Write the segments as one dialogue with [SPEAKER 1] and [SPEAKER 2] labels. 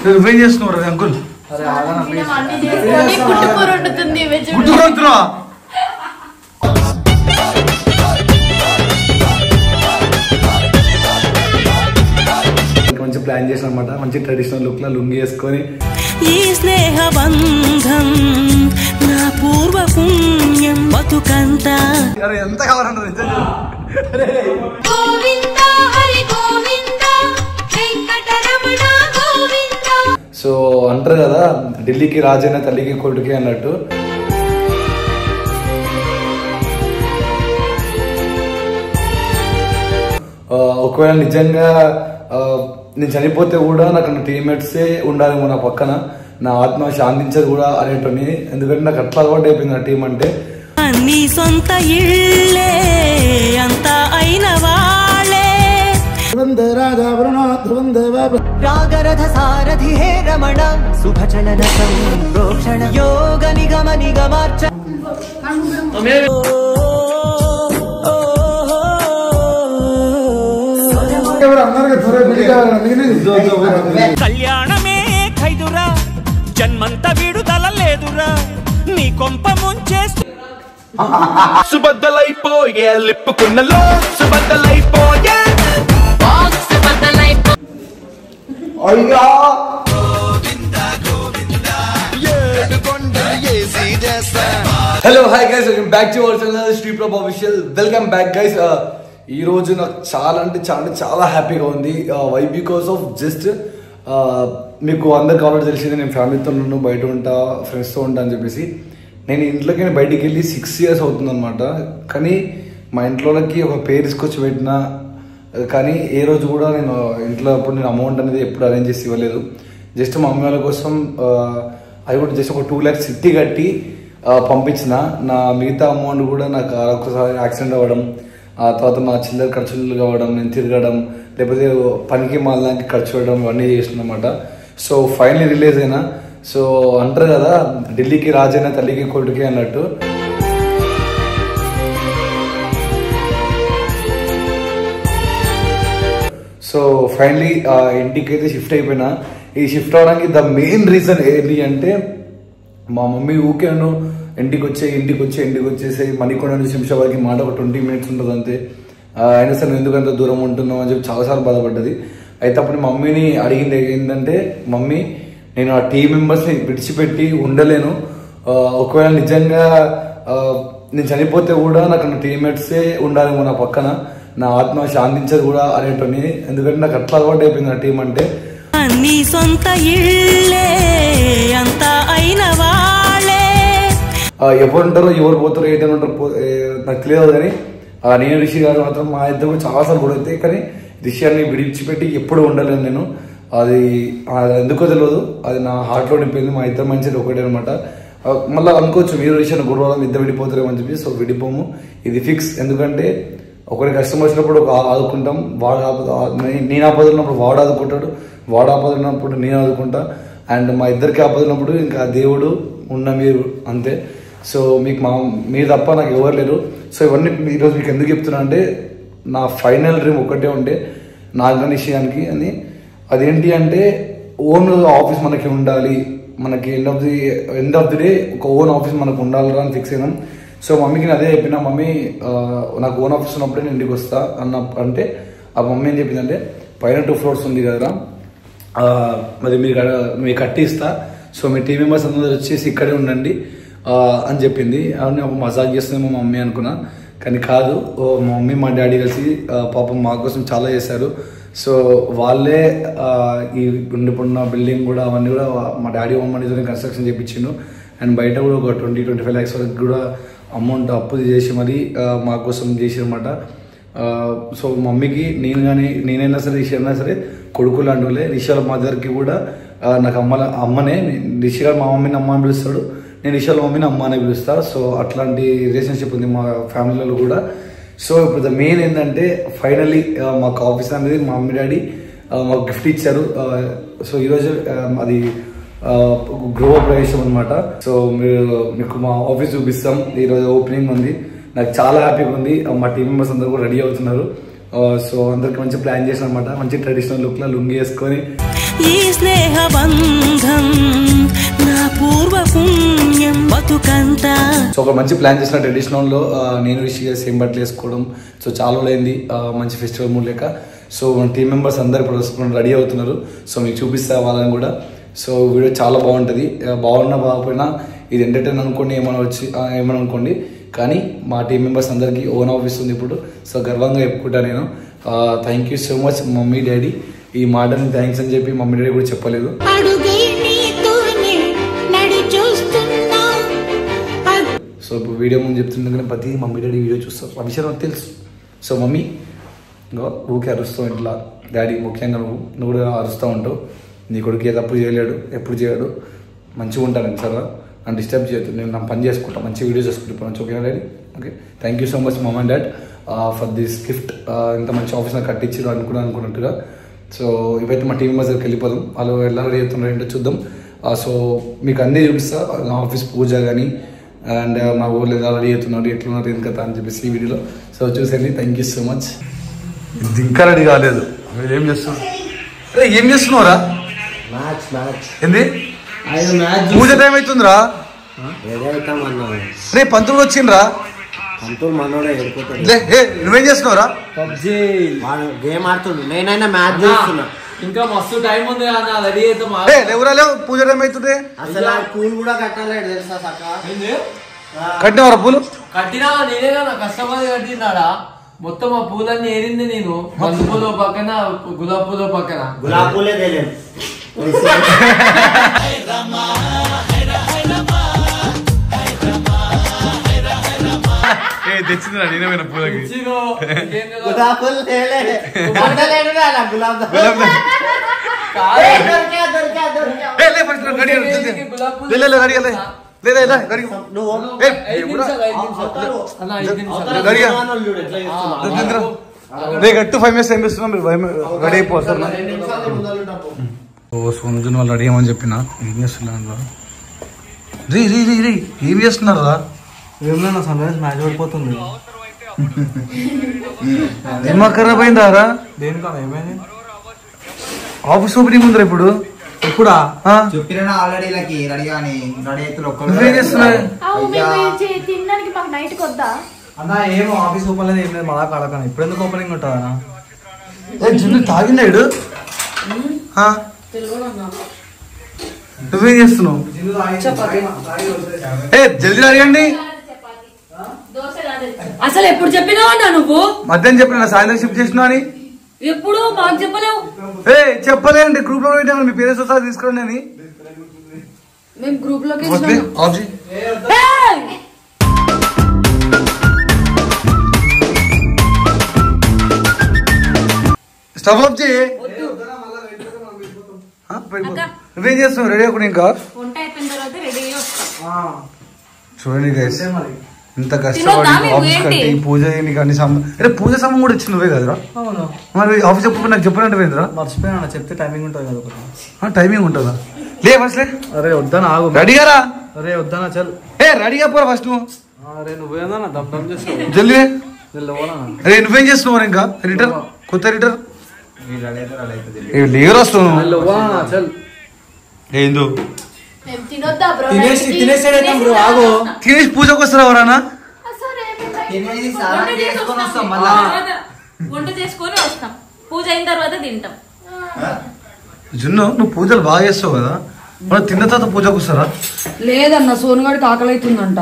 [SPEAKER 1] నువ్వేం చేస్తున్నావు అంకుల్? మంచి ప్లాన్ చేసిన అనమాట. మంచి ట్రెడిషనల్ లుక్ లా లుంగి వేసుకొని
[SPEAKER 2] ఈ స్నేహ బంధం నా పూర్వ పుణ్యం బతుకంత
[SPEAKER 1] ఎంత కావాలంటారు? సో అంటారు కదా, ఢిల్లీకి రాజైన తల్లికి కొడుకి అన్నట్టు. ఒకవేళ నిజంగా నేను చనిపోతే కూడా నాకు టీమ్మేట్సే ఉండాలేమో నా పక్కన, నా ఆత్మ శాంతించదు కూడా అనేటని. ఎందుకంటే నాకు అట్లా అలవాటు అయిపోయింది నా టీం అంటే.
[SPEAKER 2] నీ సొంత ఇళ్ళే అంత అయిన వాళ్ళే రాగరథ సారథి హే రమణ శుభచలన సంప్రోక్షణ యోగ నిగమ నిగమార్చ కళ్యాణమే ఖైదురా జన్మంత విడుదల లేదురా నీ కొంప ముంచేస్తూ
[SPEAKER 1] సుబద్దలైపోయే లిప్పుకున్నలో సుబద్దలైపోయే అయ్యా hello hi guys, welcome back to our channel street prop official. Welcome back guys. ఈ రోజు నాకు చాలా అంటే చాలా హ్యాపీగా ఉంది. వై బికాస్ ఆఫ్ జస్ట్ మీకు అందరికి ఆల్రెడీ తెలిసింది, నేను ఫ్యామిలీతో ఉన్నాను, బయట ఉంటా, ఫ్రెండ్స్తో ఉంటా అని చెప్పేసి. నేను ఇంట్లోకి బయటికి వెళ్ళి 6 years అవుతుంది అనమాట. కానీ మా ఇంట్లోకి ఒక పేరు తీసుకొచ్చి పెట్టినా కానీ ఏ రోజు కూడా నేను ఇంట్లో అప్పుడు నేను అమౌంట్ అనేది ఎప్పుడు అరేంజ్ చేసి ఇవ్వలేదు. జస్ట్ మా అమ్మ వాళ్ళ కోసం అది కూడా జస్ట్ ఒక 2 lakhs సిట్టి కట్టి పంపించిన. నా మిగతా అమౌంట్ కూడా నాకు ఒక్కసారి యాక్సిడెంట్ అవ్వడం, ఆ తర్వాత నా చిల్లర ఖర్చులు కావడం, నేను తిరగడం, లేకపోతే పనికి మాలడానికి ఖర్చు పెట్టడం, ఇవన్నీ చేసిన అనమాట. సో ఫైనలీ రిలీజ్ అయినా. సో అంటారు కదా, ఢిల్లీకి రాజైన తల్లికి కొడుకి అన్నట్టు. సో ఫైనలీ ఇంటికి అయితే షిఫ్ట్ అయిపోయినా. ఈ షిఫ్ట్ అవడానికి ద మెయిన్ రీజన్ ఏంటి అంటే, మా మమ్మీ ఊకే నన్ను ఇంటికి వచ్చేసి మణికొండ నుంచి శంషాబాద్కి మాట ఒక 20 minutes ఉంటుంది అంతే. అయినా సరే నువ్వు ఎందుకంత దూరం ఉంటున్నావు అని చెప్పి చాలాసార్లు బాధపడ్డది. అయితే అప్పుడు మమ్మీని అడిగింది ఏంటంటే, మమ్మీ నేను ఆ టీం మెంబర్స్ని విడిచిపెట్టి ఉండలేను. ఒకవేళ నిజంగా నేను చనిపోతే కూడా నాకు టీమ్మేట్సే ఉండాలేమో నా పక్కన, నా ఆత్మ శాంతించదు కూడా అనేటని. ఎందుకంటే నాకు అట్లా అలవాటు అయిపోయింది నా టీం అంటే.
[SPEAKER 2] నీ సొంత ఇళ్ళే అంత అయిన వాళ్ళే
[SPEAKER 1] ఎవరు ఉంటారో ఎవరు పోతారో ఏంటని ఉంటారు నాకు తెలియదు. కానీ నేను రిషి గారు మాత్రం మా ఇద్దరు కూడా చాలాసార్లు కూడా అవుతాయి. కానీ రిషియాన్ని విడిచిపెట్టి ఎప్పుడు ఉండలేను నేను. అది ఎందుకో తెలియదు, అది నా హార్ట్లో నింపింది. మా ఇద్దరు మంచిది ఒకటే అనమాట. మళ్ళీ అనుకోవచ్చు మీరు రిషియాన్ని గురువారం ఇద్దరు విడిపోతారేమో అని చెప్పి. సో విడిపోము, ఇది ఫిక్స్. ఎందుకంటే ఒకరి కష్టం వచ్చినప్పుడు ఒక ఆదుకుంటాం, నేను ఆపదలున్నప్పుడు వాడు ఆదుకుంటాడు, వాడు ఆపదలున్నప్పుడు నేను ఆదుకుంటా. అండ్ మా ఇద్దరికి ఆపదలున్నప్పుడు ఇంకా దేవుడు ఉన్న మీరు అంతే. సో మీకు మీరు తప్ప నాకు ఎవరు లేరు. సో ఇవన్నీ ఈరోజు మీకు ఎందుకు చెప్తున్నా అంటే, నా ఫైనల్ డ్రీమ్ ఒకటే ఉండే నాకు కానీ విషయానికి అని. అదేంటి అంటే, ఓన్ ఆఫీస్ మనకి ఉండాలి, మనకి ఎండ్ ఆఫ్ ది డే ఒక ఓన్ ఆఫీస్ మనకు ఉండాలి అని ఫిక్స్ అయినాం. సో మమ్మీకి నేను అదే చెప్పిన, మమ్మీ నాకు ఓన్ ఆఫీస్ ఉన్నప్పుడే నేను ఇంటికి వస్తా అంటే ఆ మమ్మీ ఏం చెప్పిందంటే, పైన 2 floors ఉంది కదా, మరి మీకు కట్టి ఇస్తా, సో మీ టీం మెంబర్స్ అందరూ వచ్చేసి ఇక్కడే ఉండండి అని చెప్పింది. అవును మజాక్ చేస్తుంది మా మమ్మీ అనుకున్నా, కానీ కాదు. మా మమ్మీ మా డాడీ కలిసి పాపం మా కోసం చాలా చేశారు. సో వాళ్ళే ఈ ఉండిపోయిన బిల్డింగ్ కూడా అవన్నీ కూడా మా డాడీ మమ్మీతో కన్స్ట్రక్షన్ చేయించిండు. అండ్ బయట కూడా ఒక 20-25 lakhs వరకు కూడా అమౌంట్ అప్పు చేసి మరి మా కోసం చేసిరన్నమాట. సో మమ్మీకి నేనైనా సరే రిషి అయినా సరే కొడుకు లాంటి వాళ్ళే. రిషాల మదర్కి కూడా నాకు అమ్మనే. రిషి గారు మా మమ్మీని అమ్మ అని పిలుస్తాడు, నేను రిషాల మమ్మీని అమ్మ అని పిలుస్తా. సో అట్లాంటి రిలేషన్షిప్ ఉంది మా ఫ్యామిలీలో కూడా. సో ఇప్పుడు ద మెయిన్ ఏంటంటే, ఫైనలీ మాకు ఆఫీస్ అనేది మా మమ్మీ డాడీ మాకు గిఫ్ట్ ఇచ్చారు. సో ఈరోజు అది గృహప్రవేశం అనమాట. సో మీకు మా ఆఫీస్ చూపిస్తాం. ఈరోజు ఓపెనింగ్ ఉంది, నాకు చాలా హ్యాపీగా ఉంది. మా టీం మెంబర్స్ అందరూ కూడా రెడీ అవుతున్నారు. సో అందరికి మంచి ప్లాన్ చేసిన అనమాట. మంచి ట్రెడిషనల్ లుక్ లా లుంగి వేసుకొని
[SPEAKER 2] ఈ స్నేహబంధం నా పూర్వ పుణ్యం బతుకంతా.
[SPEAKER 1] సో ఒక మంచి ప్లాన్ చేసిన ట్రెడిషనల్ లో నేను రిషిగా సేమ్ బట్టలు వేసుకోవడం. సో చాలా అయింది మంచి ఫెస్టివల్ మూడ్ లేక. సో మన టీం మెంబర్స్ అందరు ఇప్పుడు రెడీ అవుతున్నారు. సో మీకు చూపిస్తా వాళ్ళని కూడా. సో వీడియో చాలా బాగుంటుంది. బాగున్నా బాగుపోయినా ఇది ఎంటర్టైన్ అనుకోండి, ఏమైనా అనుకోండి. కానీ మా టీం మెంబర్స్ అందరికీ ఓన్ ఆఫీస్ ఉంది ఇప్పుడు. సో గర్వంగా చెప్పుకుంటా నేను. Thank you so much mummy daddy. ఈ మాటని థ్యాంక్స్ అని చెప్పి మమ్మీ డాడీ కూడా చెప్పలేదు. సో ఇప్పుడు వీడియో ముందు చెప్తుండే కానీ ప్రతి మమ్మీ డాడీ వీడియో చూస్తావు ఆ విషయం నాకు తెలుసు. సో మమ్మీ ఊకే అరుస్తావు ఇంట్లో. డాడీ ముఖ్యంగా నువ్వు కూడా అరుస్తూ ఉంటావు. నీ కొడుకు ఏ తప్పు చేయలేడు, ఎప్పుడు చేయడు, మంచిగా ఉంటాను సార్. నన్ను డిస్టర్బ్ చేయొద్దు, నేను నా పని చేసుకుంటాను, మంచి వీడియోస్ చేసుకుంటాను. మంచి ఓకేనా daddy? Okay, thank you so much mom and dad for this gift. ఇంత మంచి ఆఫీస్ నాకు కట్టించారు అనుకున్నట్టుగా. సో ఇవైతే మా టీం మెంబర్స్ దగ్గరికి వెళ్ళిపోదాం. వాళ్ళు ఎలా రెడీ అవుతున్నారు ఏంటో చూద్దాం. సో మీకు అన్నీ చూపిస్తా, ఆఫీస్ పూజ కానీ అండ్ మా ఊళ్ళో ఎలా రెడీ అవుతున్నారు, ఎట్లున్నారు, ఏం కదా అని చెప్పేసి ఈ వీడియోలో. సో చూసేయండి. Thank you so much. ఇది ఇంకా రెడీ కాలేదు. మీరు ఏం చేస్తున్నారు? ఏం చేస్తున్నావురా? ఏంది పూజ టైం అవుతుందిరా? రే పంతులు వచ్చిండ్రా? నువ్వేం చేస్తున్నావురా?
[SPEAKER 3] గేమ్ ఆడుతుండు, నేనైనా మ్యాచ్ చూస్తున్నా. ఇంకా మస్తు టైం ఉంది కదా, రెడీ అయితే
[SPEAKER 1] ఎవరా లేవు. పూజ టైం అవుతుంది.
[SPEAKER 3] అసలు పూలు కూడా కట్టలేడు తెలుసా సక్క.
[SPEAKER 1] కట్టినవరా పూలు?
[SPEAKER 3] కట్టినా నేనే కదా కష్టపడి కట్టినాడా. మొత్తం ఆ పూలన్నీ ఏరింది నేను. బంతి పూలు పక్కన, గులాబీ పూలు పక్కన. గులాబీ పూలే తెలియదు.
[SPEAKER 1] తెచ్చింది నేనేమైనా పూలకి గట్టు 5 minutes టైం ఇస్తున్నాం. రెడీ అయిపోతారు. సోంజున్ వాళ్ళు రెడీ అయ్యమని చెప్పిన. ఏం చేస్తున్నారు? రీ రీ రీ రీ ఏం చేస్తున్నారా?
[SPEAKER 4] ఏమన్నా సన్ రైజ్ మ్యాచ్ పడిపోతుంది.
[SPEAKER 1] ఏమా ఖరాబ్ అయిందారా?
[SPEAKER 4] దేనికన్నా ఏమైంది?
[SPEAKER 1] ఆఫీస్ ఓపెనింగ్ ఉందిరా ఇప్పుడు.
[SPEAKER 4] ఎప్పుడా
[SPEAKER 5] చెప్పినా ఆల్రెడీ రెడీ అని రెడీ అయితే
[SPEAKER 1] నువ్వేం చేస్తున్నావు?
[SPEAKER 6] తినడానికి మాకు నైట్ కొద్దా
[SPEAKER 4] అన్న? ఏమో ఆఫీస్ ఓపెన్ లేదు, ఏం లేదు. మళ్ళా కడకన ఇప్పుడు ఎందుకు ఓపెనింగ్ ఉంటుందా?
[SPEAKER 1] జున్ను తాగినాడు. నువ్వేం చేస్తున్నావు? జల్దీ అడగండి.
[SPEAKER 6] అసలు ఎప్పుడు చెప్పినావన్నా నువ్వు?
[SPEAKER 1] మధ్యాహ్నం చెప్పిన సాయంత్రం షిఫ్ట్ చేసినా అని.
[SPEAKER 6] ఎప్పుడు మాకు చెప్పలేవు.
[SPEAKER 1] చెప్పలేండి. గ్రూప్ లో పెట్టాను మీ పేరెంట్స్ వస్తారు తీసుకోండి అని.
[SPEAKER 6] మేము గ్రూప్ లోకి
[SPEAKER 1] స్టవ్ ఆఫ్ చేయి. నువ్వేం చేస్తున్నావు? రెడీ అవ్వకుండా ఇంకా చూడండి గైస్, ఇంత కష్టపడి ఆఫీస్ కట్టి పూజ కానీ పూజ సమయం కూడా ఇచ్చి నువ్వే కదరా? మరి ఆఫీస్ చెప్పు నాకు చెప్పినట్టు పోయిందిరా?
[SPEAKER 4] మర్చిపోయినా చెప్తే టైమింగ్ ఉంటుంది కదా.
[SPEAKER 1] టైమింగ్ ఉంటుందా? లే ఫస్ట్ లే.
[SPEAKER 4] అరే వద్దానా ఆగు.
[SPEAKER 1] రెడీగారా?
[SPEAKER 4] అరే వద్దానా చల్.
[SPEAKER 1] రెడీగా పోరా ఫస్ట్ నువ్వు.
[SPEAKER 4] అరే నువ్వేనా దమ్ దమ్ చేస్తావు
[SPEAKER 1] జల్దీ. అరే నువ్వేం చేస్తున్నావు ఇంకా? రిటర్ కొత్త రిటర్ లేరు వస్తున్నావు.
[SPEAKER 4] చల్
[SPEAKER 1] ఏందో
[SPEAKER 6] తినేసి
[SPEAKER 1] పూజకు వస్తారా ఎవరన్నా?
[SPEAKER 6] వంట చేసుకొని వస్తాం, పూజ అయిన తర్వాత తింటాం.
[SPEAKER 1] జున్ను నువ్వు పూజలు బాగా చేస్తావు కదా, మనం తిన్న తర్వాత పూజకు వస్తారా?
[SPEAKER 7] లేదన్న సోనుగాడికి ఆకలి అవుతుందంట,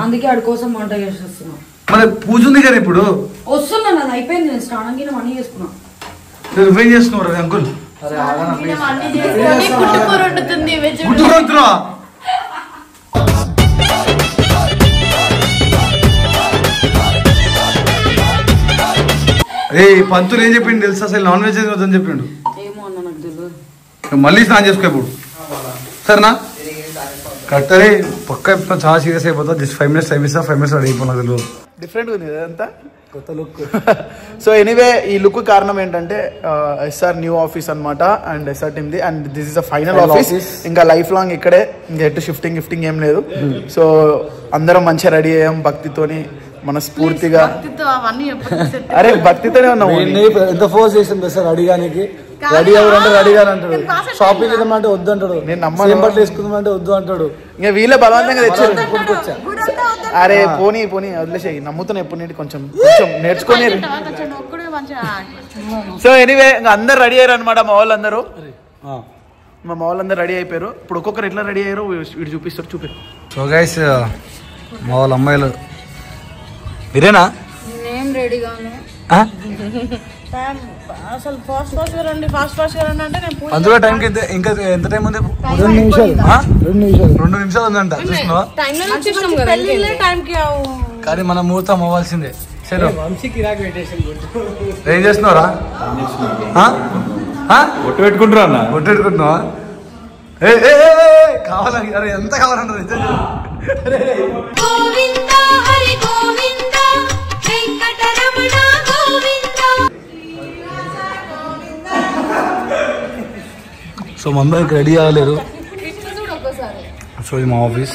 [SPEAKER 7] అందుకే ఆడి కోసం వంట చేసి వస్తున్నా.
[SPEAKER 1] మరి పూజ ఉంది కదా ఇప్పుడు.
[SPEAKER 7] వస్తున్నా, నాది అయిపోయింది, నేను స్నానం కింద మనీ చేసుకున్నా.
[SPEAKER 1] నువ్వేం చేస్తున్నావు అంకుల్? పంతులు ఏం చెప్పిండు తెలుసా? అసలు నాన్ వెజ్ వద్దని చెప్పిండు. మళ్ళీ స్నానం చేసుకో ఇప్పుడు, సరేనా? కరెక్ట్. అరే పక్క చాలా సీరియస్ అయిపోతా. జస్ట్ 5 minutes టైం ఇస్తా, 5 minutes రెడీ అయిపోయినా తెలియదు.
[SPEAKER 8] డిఫరెంట్గా ఉంది అదంతా, కొత్త లుక్. సో ఎనీవే ఈ లుక్ కారణం ఏంటంటే ఎస్ఆర్ న్యూ ఆఫీస్ అనమాట, అండ్ ఎస్ఆర్ టీమ్ది, and this is the final office. ఇంకా లైఫ్ లాంగ్ ఇక్కడే, ఇంకా ఎటు గిఫ్టింగ్ ఏం లేదు. సో అందరం మంచిగా రెడీ అయ్యాం భక్తితోని, మనస్ఫూర్తిగా. అరే భక్తితోనే ఉన్నాం.
[SPEAKER 1] ఎంత ఫోర్స్ చేసింది సార్ అడిగానికి. రెడీ అవ్వరంటే రెడీ అంటాడు, షాపింగ్ చేద్దామంటే వద్దు అంటాడు,
[SPEAKER 8] నేను నమ్మను.
[SPEAKER 1] ఏం బట్టలు వేసుకుందామంటే వద్దు అంటాడు.
[SPEAKER 8] ఇంకా వీళ్ళే బలవంతంగా తెచ్చారు. అరే పోనీ వదిలేసాయి, నమ్ముతున్నా ఎప్పుడు నుండి కొంచెం నేర్చుకుని. సో ఎనీవే ఇంకా అందరు రెడీ అయ్యారు అనమాట. మా వాళ్ళందరూ రెడీ అయిపోయారు. ఇప్పుడు ఒక్కొక్కరు ఎట్లా రెడీ అయ్యారు వీడు చూపిస్తారు.
[SPEAKER 1] సో గైస్ మా వాళ్ళ అమ్మాయిలు మీరేనా?
[SPEAKER 7] ఏం రెడీగానే అసలు ఫాస్ట్ రండి అంటే నేను
[SPEAKER 1] అందులో టైంకి ఇంకా ఎంత టైం ఉంది? 2 నిమిషాలు ఉందంట. చూసినావా? కానీ మనం ముహూర్తం అవ్వాల్సిందే. సరే ఏం చేస్తున్నావురా? ఒట్టు పెట్టుకుంటున్నా అన్న. ఒట్టు పెట్టుకుంటున్నావా? కావాలా? అరే ఎంత కావాలన్నారు? సో మందరికి రెడీ అవ్వలేరు. సో ఇది మా ఆఫీస్,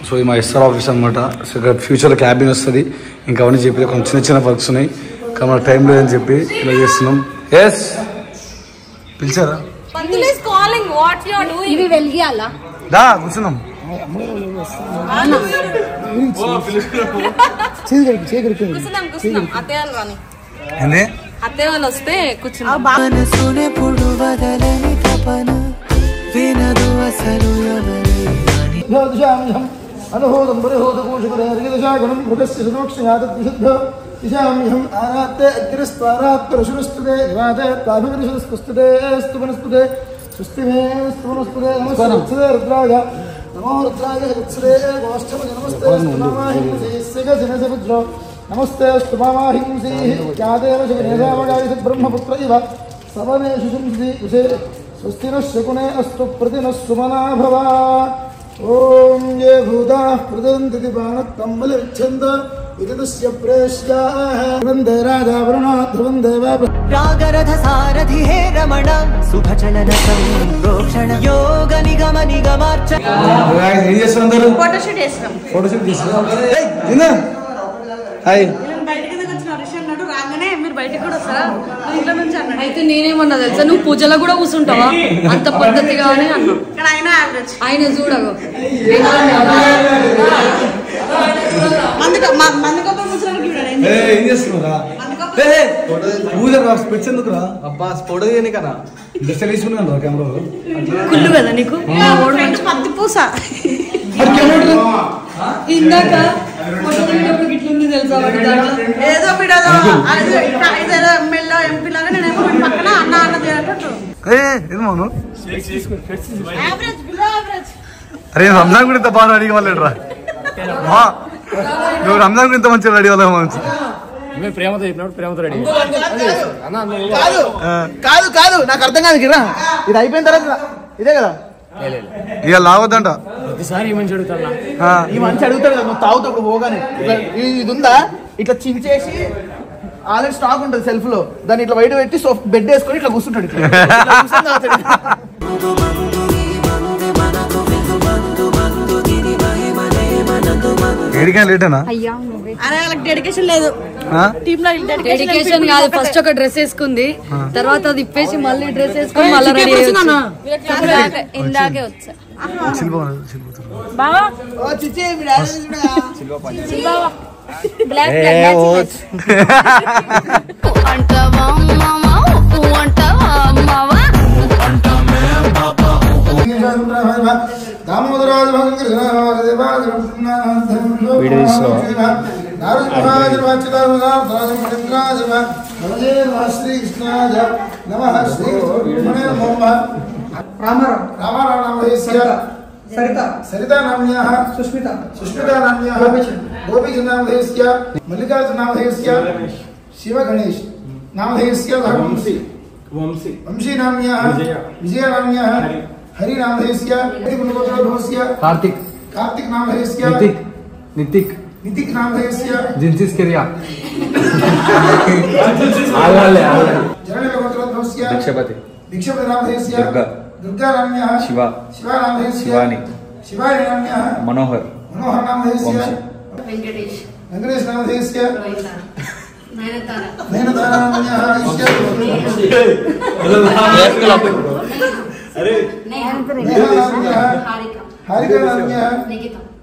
[SPEAKER 1] సో ఇది మా ఎస్ఆర్ ఆఫీస్ అనమాట. సో ఇక్కడ ఫ్యూచర్లో క్యాబిన్ వస్తుంది. ఇంకా అవన్నీ చెప్పి కొంచెం చిన్న వర్క్స్ ఉన్నాయి, కానీ మన టైం లేదని చెప్పి ఇలా చేస్తున్నాం. ఎస్ పిలిచారా? దా కూర్చున్నాం. ఏంది
[SPEAKER 6] అత్తే వాళ్ళు వస్తే కూర్చున్నాం.
[SPEAKER 1] नमस्ते स्तुमाहिंसी यादेव जगनेदावगायि ब्रह्मपुत्र इव सवनेषु शंसि उषे स्वस्ति नः शकुने अस्तु प्रतिनः सुमना भवा। ओम ये भूताः प्रदन्ति बाणत्तं बलिच्छन्द इदस्य प्रेष्याः वन्दे राजा वरुणा ध्रुवं देवा
[SPEAKER 2] रागरथ सारथि हे रमण शुभचलन संप्रोक्षण योग निगम निगमार्च
[SPEAKER 1] ఏం చేస్తున్నారు?
[SPEAKER 6] ఫోటోషూట్ చేస్తున్నాం.
[SPEAKER 1] ఫోటోషూట్ చేస్తున్నారు. హాయ్
[SPEAKER 6] రాగానే మీరు బయటకు కూడా వస్తారా? ఇంట్లో నుంచి అన్నాడు. అయితే నేనేమన్నా తెలుసా, నువ్వు పూజలో కూడా కూర్చుంటావా అంత పద్ధతిగానే అన్నా. ఆయన చూడగు
[SPEAKER 1] ఏం చేస్తున్నారా? పూజ స్పెట్స్ ఎందుకురా? అబ్బా ఫోటో తీయని కదా డిస్టల్ తీసుకున్నాను కెమెరా.
[SPEAKER 6] కుళ్ళు కదా నీకు పత్తి పూస. ఇందాక ఇట్లుంది తెలుసా ఏదో ఇదేదో ఎమ్మెల్యే ఎంపీ లాగా నేనేమో పక్కన అన్న
[SPEAKER 1] మౌను. అరే రంజాన్ కూడా ఇంత బాగా అడిగి వాళ్ళు రా. నువ్వు రంజాన్ కూడా ఇంత మంచిగా రెడీ వాళ్ళ
[SPEAKER 3] ప్రేమతో చెప్పినప్పుడు ప్రేమతో రెడీ.
[SPEAKER 8] కాదు కాదు నాకు అర్థం కాదు కిరా. ఇది అయిపోయిన తర్వాత ఇదే కదా
[SPEAKER 1] ఇక లావద్దంట.
[SPEAKER 3] ప్రతిసారి ఈ మంచి అడుగుతాడు,
[SPEAKER 8] ఈ మంచి అడుగుతాడు కదా. నువ్వు తాగుతాడు పోగానే ఇది ఉందా ఇట్లా చించేసి ఆల్రెడీ స్టాక్ ఉంటుంది సెల్ఫ్ లో, దాన్ని ఇట్లా బయట పెట్టి బెడ్ వేసుకొని ఇట్లా కూర్చుంటాడు.
[SPEAKER 1] లేటనా?
[SPEAKER 6] డెడికేషన్ లేదు. డెడికేషన్ కాదు, ఫస్ట్ ఒక డ్రెస్ వేసుకుంది, తర్వాత అది ఇప్పేసి మళ్ళీ డ్రెస్ వేసుకుని మళ్ళీ రెడీ ఇందాకే వచ్చా.
[SPEAKER 1] सरिता नाम्याः सुष्मिता नाम्याः गोपीचंद नामधेयस्य मल्लिकार्जुन नामधेयस्य शिव गणेश नामधेयस्य वंशी नाम्याः विजय नाम्याः हरि नामधेयस्य कार्तिक नामधेयस्य नितिक नामधेयस्य जिंसिस्करिया जननगोत्रोद्भवस्य दीक्षपति नामधेयस्य दुर्गा नाम्याः शिवा नामधेयस्य शिवानी नाम्याः मनोहर नामधेयस्य वेंकटेश नामधेयस्य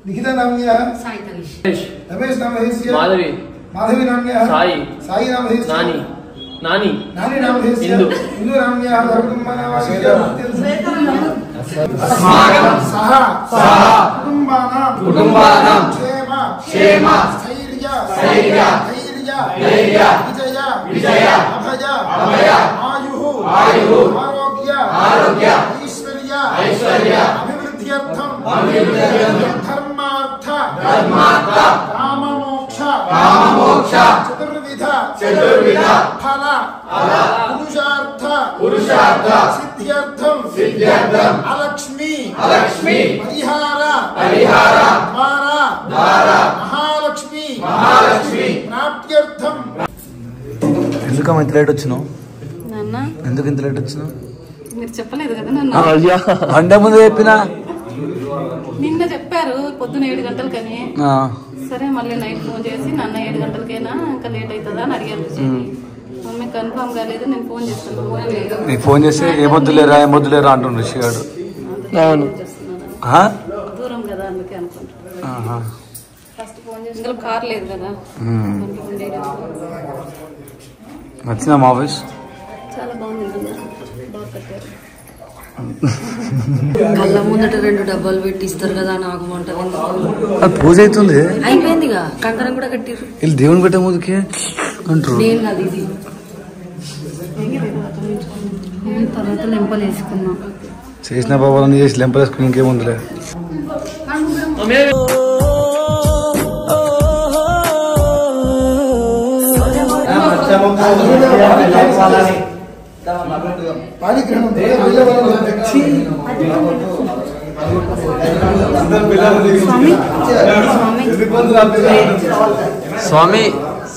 [SPEAKER 9] निखिता नाम्य रमेश नाम है माधवी माधवी नाम्य साई साई नाम है नानी नानी नानी नाम है इंदु इंदु नाम्य अस्माकं सह कुटुंबानां क्षेम क्षेम स्थैर्य स्थैर्य धैर्य विजय विजय अभय अभय आयु आरोग्य आरोग्य ऐश्वर्य ऐश्वर्य अभिवृद्ध्यर्थं धर्मार्थ काम मोक्ष चतुर्विध फल पुरुषार्थ सिद्ध्यर्थं अलक्ष्मी परिहार द्वारा महालक्ष्मी प्राप्त्यर्थं
[SPEAKER 1] ఎందుకమ్మా ఇంత లేట్ వచ్చినావు?
[SPEAKER 6] నాన్న
[SPEAKER 1] ఎందుకు ఇంత లేట్ వచ్చినావు?
[SPEAKER 6] మీరు చెప్పలేదు కదా నాన్న.
[SPEAKER 1] అంటే ముందు చెప్పినా
[SPEAKER 6] నిన్న చెప్పారు పొద్దున 7 గంటలకని. సరే మళ్ళీ నైట్ ఫోన్ చేసి నాన్న 7 గంటలకైనా ఇంకా లేట్ అవుతుందా అని అడిగారు. మమ్మీ కన్ఫర్మ్ కాలేదు, నేను ఫోన్ చేస్తాను.
[SPEAKER 1] నీకు ఫోన్ చేస్తే ఏ మొద్దులేరా అంటుండ్రు రిషి గారు.
[SPEAKER 6] దూరం కదా అందుకే అనుకుంటా. ఫస్ట్ ఫోన్ చేసి ఇందులో కార్ లేదు కదా.
[SPEAKER 1] నచ్చిందా మా ఆఫీస్?
[SPEAKER 6] చాలా బాగుంది, బాగా కట్టారు.
[SPEAKER 7] కళ్ళ ముందట 2 డబ్బాలు పెట్టి ఇస్తారు కదా, నాకు వంట
[SPEAKER 1] పూజ అవుతుంది
[SPEAKER 7] అయిపోయింది. కంకణం కూడా కట్టిరు.
[SPEAKER 1] వీళ్ళు దేవుని పెట్టే ముందుకి అంటారు.
[SPEAKER 7] నేను కాదు ఇది.
[SPEAKER 6] తర్వాత లెంపలు వేసుకున్నాం.
[SPEAKER 1] చేసిన బాబాలని చేసి లెంపలేసుకుని ఇంకేముందిలే.
[SPEAKER 3] స్వామి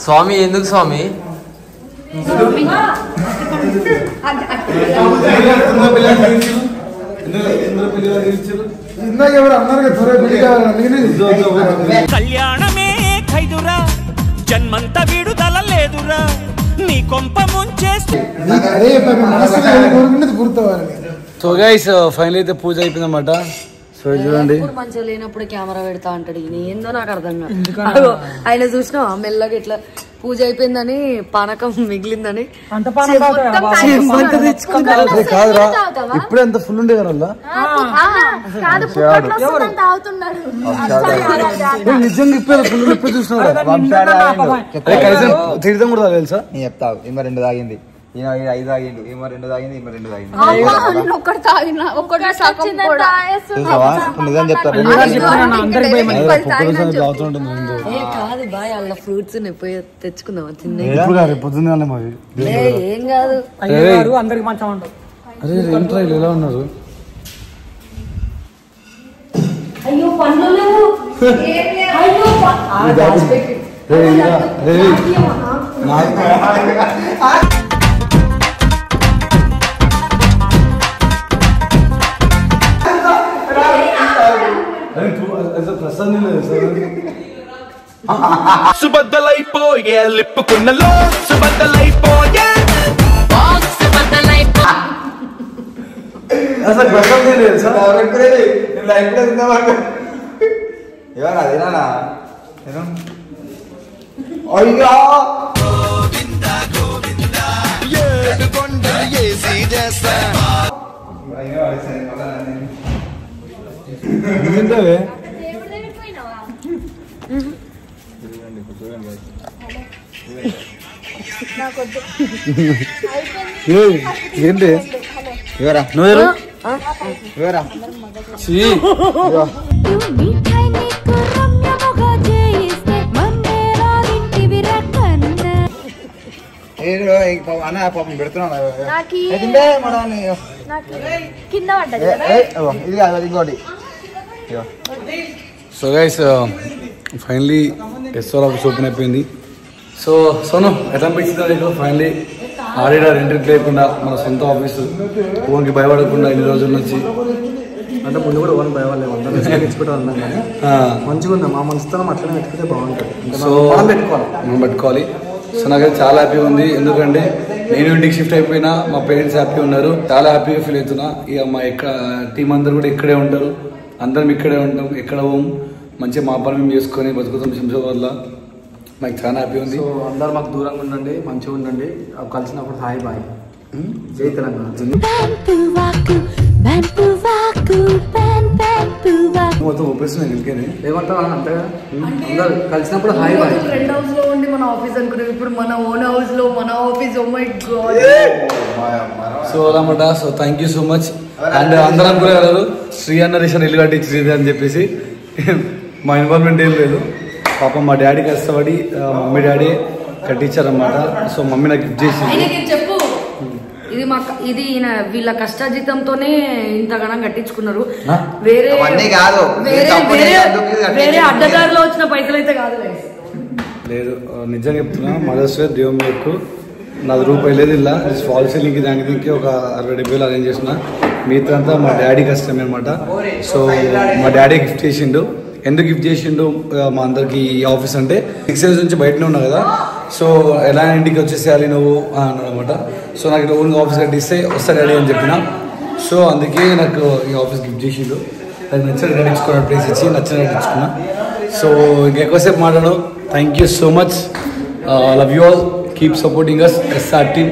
[SPEAKER 3] స్వామి ఎందుకు స్వామి?
[SPEAKER 2] కళ్యాణమే ఖైదురా, జన్మంత విడుదల లేదురా, నీ కొంప ముంచేస్తే.
[SPEAKER 1] సో గైస్ ఫైనల్ అయితే పూజ అయిపోయిందన్నమాట. సో చూడండి,
[SPEAKER 7] మంచిగా లేనప్పుడు కెమెరా పెడతా అంటాడు. ఏందో నాకు అర్థం కాదు. ఆయన చూసినా మెల్లగా ఇట్లా పూజ అయిపోయిందని పానకం మిగిలిందని
[SPEAKER 1] కాదురా ఇప్పుడే అంత ఫుల్ ఉండే కదా. నిజంగా ఇప్పుడే ఫుల్ ఇప్పుడు చూసినా తీర్థం కూడా తెలుసా?
[SPEAKER 5] నేను చెప్తావు. ఏమో 2 తాగింది, 5 తాగిండు, ఏమో 2 తాగింది, ఏమో 2 తాగింది. నిజం చెప్తారు.
[SPEAKER 7] కాదు బాయ్, అలా ఫ్రూట్స్ పోయి తెచ్చుకుందాం తిన్నా.
[SPEAKER 1] పొద్దున్న
[SPEAKER 7] ఏం కాదు,
[SPEAKER 4] అందరికి మంచిగా ఉంటాం.
[SPEAKER 1] అరే ఏంట్రా ఎలా ఉన్నారు?
[SPEAKER 2] సుబద్దలైపోయే లిప్పుకున్నలో సుబద్దలైపోయే
[SPEAKER 5] అసలు ఎవరు అదేనా? అయ్యా
[SPEAKER 1] ఏంటి
[SPEAKER 5] ఎవరా
[SPEAKER 1] నువ్వు
[SPEAKER 5] ఎవరా? అన్న పాపం పెడుతున్నాను ఇది కాదు ఇంకోటి.
[SPEAKER 1] So guys finally SR office open అయిపోయింది. సో సోను ఎట్లా అనిపించింది నీకు? ఫైనలీ ఆడిటర్ ఎంట్రీ లేకుండా మన సొంత ఆఫీసు, ఫోన్కి భయపడకుండా ఇన్ని రోజుల నుంచి.
[SPEAKER 4] అంటే ముందు కూడా ఓన్ భయపడలేము, అందరూ తెచ్చిపెట్టాలన్నాం కానీ మంచిగా ఉంది. మా మనసుతో అట్లనే పెట్టుకుంటే బాగుంటుంది.
[SPEAKER 1] సో మనం పెట్టుకోవాలి. సో నాకైతే చాలా హ్యాపీగా ఉంది. ఎందుకంటే నేను ఇంటికి షిఫ్ట్ అయిపోయినా మా పేరెంట్స్ హ్యాపీ ఉన్నారు. చాలా హ్యాపీగా ఫీల్ అవుతున్నా. ఇక మా టీం అందరు కూడా ఇక్కడే ఉంటారు. అందరం ఇక్కడే ఉంటాం, ఎక్కడ పోం. మంచిగా మా పని మేము చేసుకొని బతుకుతాం శంషాబాద్లో. నాకు చాలా హ్యాపీ ఉంది.
[SPEAKER 4] సో అందరు మాకు దూరంగా ఉండండి, మంచిగా ఉండండి. కలిసినప్పుడు హాయ్ బాయ్. జై తెలంగాణ.
[SPEAKER 1] మొత్తం ఒప్పేస్తున్నాయి ఇంకేనే
[SPEAKER 4] ఏమంటావు అంతగా అందరు కలిసినప్పుడు హాయ్ బాయ్.
[SPEAKER 7] ఫ్రెండ్ హౌస్ లో ఉండి మన ఆఫీస్ అనుకున్నాం, ఇప్పుడు మన ఓన్ హౌస్ లో మన office. Oh my god.
[SPEAKER 1] So అన్నమాట. So thank you so much. And అందరూ అనుకున్నారు శ్రీ అన్న రిషన్ ఇల్లు కట్టించింది అని చెప్పేసి. మా ఇన్వాల్వ్మెంట్ ఏం లేదు. పాపం మా డాడీ కష్టపడి మమ్మీ డాడీ కట్టించారన్నమాట. సో మమ్మీ నాకు గిఫ్ట్ చేసి
[SPEAKER 7] చెప్పు, ఇది వీళ్ళ కష్టాజీతంతోనే ఇంతగానం కట్టించుకున్నారు. వేరే అడ్డదారిలో వచ్చిన పైసలు అయితే కాదు
[SPEAKER 1] లేదు. నిజంగా చెప్తున్నా, మదర్స్ డే దేవుం మీకు నాది రూపాయి లేదు. ఇలా ఫాల్ సీలింగ్కి దానికి దీనికి ఒక 60-70 అరేంజ్ చేసిన. మిగతా అంతా మా డాడీ కష్టమే అనమాట. సో మా డాడీ గిఫ్ట్ చేసిండు. ఎందుకు గిఫ్ట్ చేసిండు మా అందరికి ఈ ఆఫీస్ అంటే 6 years నుంచి బయటనే ఉన్నా కదా. సో ఎలా ఇంటికి వచ్చేసేయాలి నువ్వు అన్నాడు అనమాట. సో నాకు ఇట్లా ఓన్గా ఆఫీస్ కట్టిస్తే వస్తా డాడీ అని చెప్పిన. సో అందుకే నాకు ఈ ఆఫీస్ గిఫ్ట్ చేసిండు. అది నచ్చిన కట్టించుకున్న ప్లేస్ ఇచ్చి నచ్చిన కట్టించుకున్నా. సో ఇంకెక్కువసేపు మాట్లాడు. Thank you so much. Love you all. Keep supporting us. SR team.